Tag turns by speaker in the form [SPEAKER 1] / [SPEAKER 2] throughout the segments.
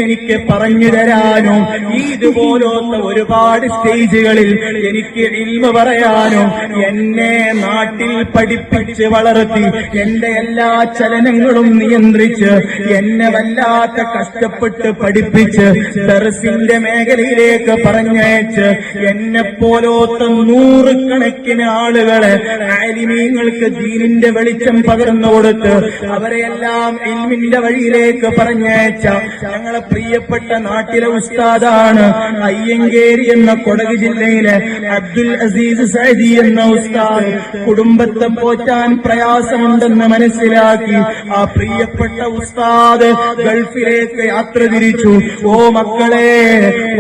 [SPEAKER 1] എനിക്ക് പറഞ്ഞു തരാനോ ഇതുപോലത്തെ ഒരുപാട് സ്റ്റേജുകളിൽ എനിക്ക് ഇൽമ പറയാനോ എന്നെ നാട്ടിൽ പഠിപ്പിച്ച് വളർത്തി എന്റെ എല്ലാ ചലനങ്ങളും നിയന്ത്രിച്ച് എന്നെ വല്ലാത്ത കഷ്ടപ്പെട്ട് പഠിപ്പിച്ച് ദർസിന്റെ മേഖലയിലേക്ക് പറഞ്ഞയച്ച് എന്നെ പോലത്തെ നൂറുകണക്കിന് ആളുകളെ ആലിമീങ്ങൾക്ക് ദീനിന്റെ വെളിച്ചം പകർന്നു കൊടുത്ത് അവരെയെല്ലാം ഇൽമിന്റെ വഴിയിലേക്ക് പറഞ്ഞയച്ച ഞങ്ങളെ പ്രിയപ്പെട്ട നാട്ടിലെ ഉസ്താദാണ് അയ്യങ്കേരി എന്ന കൊടക് ജില്ലയിലെ അബ്ദുൽ അസീസ് സഅദി എന്ന ഉസ്താദ്. കുടുംബത്തെ പോറ്റാൻ പ്രയാസമുണ്ടെന്ന് മനസ്സിലാക്കി ആ പ്രിയപ്പെട്ട ഉസ്താദ് ഗൾഫിലേക്ക് യാത്ര തിരിച്ചു. ഓ മക്കളെ,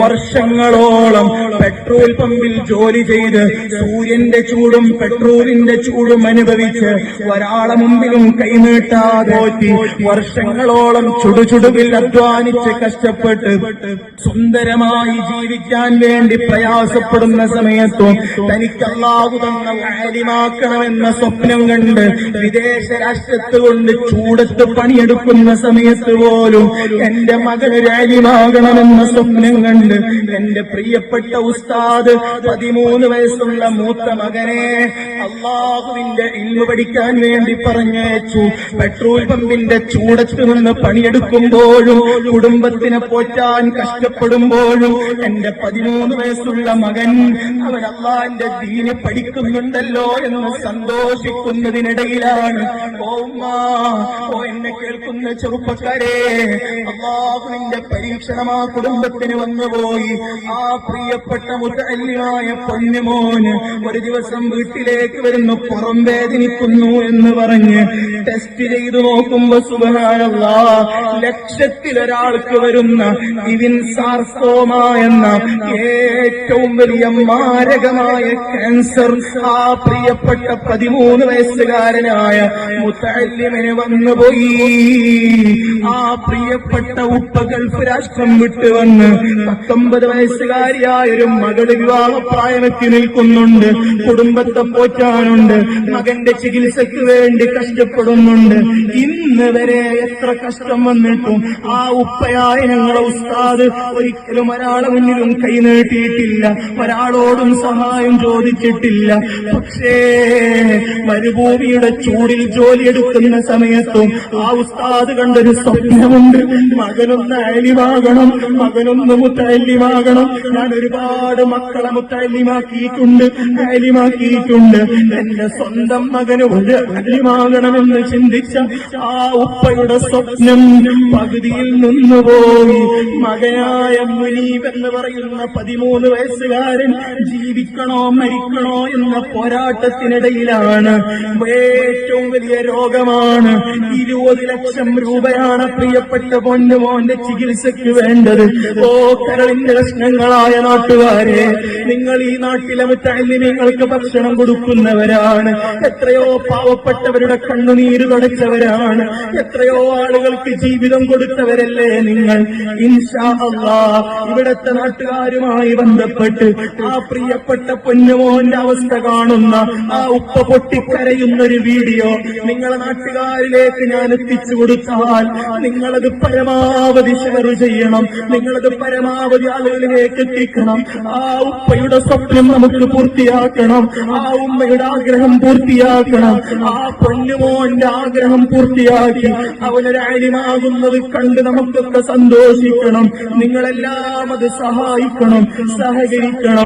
[SPEAKER 1] വർഷങ്ങളോളം പെട്രോൾ പമ്പിൽ ജോലി ചെയ്ത് സൂര്യന്റെ ചൂടും പെട്രോളിന്റെ ചൂടും അനുഭവിച്ച് ഒരാളെ മുമ്പിലും കൈനീട്ടാതെ വർഷങ്ങളോളം ചുടുചുടുവിൽ അധ്വാനിച്ച് കഷ്ടപ്പെട്ട് സുന്ദരമായി ജീവിക്കാൻ വേണ്ടി പ്രയാസപ്പെടുന്ന സമയത്തും തനിക്ക് അല്ലാഹു തന്ന ആലിമാക്കണമെന്ന സ്വപ്നം കണ്ട് വിദേശ രാഷ്ട്രത്ത് കൊണ്ട് ചൂടത്ത് പണിയെടുക്കുന്ന സമയത്ത് പോലും എന്റെ മകനൊരു ആലിമാകണമെന്ന സ്വപ്നം കണ്ട് എന്റെ പ്രിയപ്പെട്ട ഉസ്താദ് 13 വയസ്സുള്ള മൂത്ത മകനെ അല്ലാഹുവിന്റെ ഇൽമു പഠിക്കാൻ വേണ്ടി പറഞ്ഞയച്ചു. പെട്രോൾ പമ്പിന്റെ ചൂടത്ത് നിന്ന് പണിയെടുക്കുമ്പോഴും കുടുംബത്തിനെ പോറ്റാൻ കഷ്ടപ്പെടുമ്പോഴും എന്റെ 13 വയസ്സുള്ള മകൻ അവൻ അല്ലാഹുവിന്റെ ദീന് പഠിക്കുന്നുണ്ടല്ലോ എന്ന് സന്തോഷിക്കുന്നതിനിടയിലാണ് ഓ എന്നെ കേൾക്കുന്ന ചെറുപ്പക്കാരെ, അല്ലാഹുവിന്റെ പരീക്ഷണം ആ കുടുംബത്തിന് വന്നുപോയി. ആ പ്രിയപ്പെട്ട മുതഅല്ലിമായ പൊന്നുമോന് ഒരു ദിവസം വീട്ടിലേക്ക് വരുന്നു, പുറം വേദനിക്കുന്നു എന്ന് പറഞ്ഞ് ടെസ്റ്റ് ചെയ്തു നോക്കുമ്പോ സുബ്ഹാനല്ലാഹ്, ലക്ഷത്തിലൊരാൾക്ക് വരുന്ന ഇവിൻ സാർക്കോമ എന്ന ഏറ്റവും വലിയ മാരകമായ ക്യാൻസർ ആ പ്രിയപ്പെട്ട 13 വയസ്സുകാരനായ മുതഅല്ലിമിന് വന്നുപോയി. ആ പ്രിയപ്പെട്ട ഉപ്പ ഗൾഫ് രാഷ്ട്രം വിട്ടുവന്ന് 19 വയസ്സുകാരിയായ ഒരു മകള് വിവാഹപ്രായമെത്തി നിൽക്കുന്നുണ്ട്. കുടുംബത്തെ പോറ്റാനുണ്ട്, മകന്റെ ചികിത്സയ്ക്ക് വേണ്ടി കഷ്ടപ്പെടുന്നുണ്ട്. ഇന്ന് വരെ എത്ര കഷ്ടം വന്നിട്ടും ആ ഉപ്പയായ ഞങ്ങളെ ഉസ്താദ് ഒരിക്കലും ഒരാളെ മുന്നിലും കൈനീട്ടിയിട്ടില്ല, ഒരാളോടും സഹായം ചോദിച്ചിട്ടില്ല. പക്ഷേ മരുഭൂമിയുടെ ചൂടിൽ ജോലിയെടുക്കുന്ന സമയത്തും ആ ഉസ്താദ് കണ്ടൊരു സ്വപ്നമുണ്ട്, മകനൊന്ന് ആലിമാകണം, മകനൊന്ന് മുതഅല്ലിമാകണം. ഞാൻ ഒരുപാട് മക്കളെ മുതഅല്ലിമാക്കിയിട്ടുണ്ട്, ആലിമാക്കിയിട്ടുണ്ട്. എന്റെ സ്വന്തം മകന് ഒരു ആലിമാകണമെന്ന് ചിന്തിച്ച ആ ഉപ്പയുടെ സ്വപ്നം പകുതിയിൽ നിന്നുപോയി. മകനായ മുനീബ് എന്ന് പറയുന്ന 13 വയസ്സുകാരൻ ജീവിക്കണോ മരിക്കണോ എന്ന പോരാട്ടത്തിനിടയിലാണ്. ഏറ്റവും വലിയ രോഗമാണ്, 20 ലക്ഷം രൂപയാണ് പ്രിയപ്പെട്ട പൊന്നുമോന്റെ ചികിത്സയ്ക്ക് വേണ്ടത്. ഓ കരളിന്റെ കഷ്ണങ്ങളായ നാട്ടുകാരെ, നിങ്ങൾ ഈ നാട്ടിലെ മുതഅല്ലിമീങ്ങൾക്ക് ഭക്ഷണം കൊടുക്കുന്നവരാണ്, എത്രയോ പാവപ്പെട്ടവരുടെ കണ്ണുനീര് തുടച്ചവരാണ്, എത്രയോ ആളുകൾക്ക് ജീവിതം കൊടുത്തവരല്ലേ നിങ്ങൾ. ഇൻഷാ അല്ലാഹ് ഇവിടത്തെ നാട്ടുകാരുമായി ബന്ധപ്പെട്ട് ആ പ്രിയപ്പെട്ട പൊന്നുമോന്റെ അവസ്ഥ കാണുന്ന ആ ഉപ്പ പൊട്ടിക്കരയുന്നൊരു വീഡിയോ നിങ്ങളെ നാട്ടുകാരിലേക്ക് ഞാൻ എത്തിച്ചു കൊടുത്താൽ നിങ്ങളത് പരമാവധി ഷെയർ ചെയ്യണം, നിങ്ങളത് പരമാവധി ആളുകളിലേക്ക് എത്തിക്കണം. ആ ഉപ്പയുടെ സ്വപ്നം നമുക്ക് പൂർത്തിയാക്കണം, ആ ഉമ്മയുടെ ആഗ്രഹം പൂർത്തിയാക്കണം, ആ പൊന്നുമോന്റെ ആഗ്രഹം പൂർത്തിയാക്കി അവനൊരു ആലിമാകുന്നത് കണ്ട് നമുക്കൊക്കെ സന്തോഷിക്കണം. നിങ്ങളെല്ലാം അത് സഹായിക്കണം, സഹകരിക്കണം.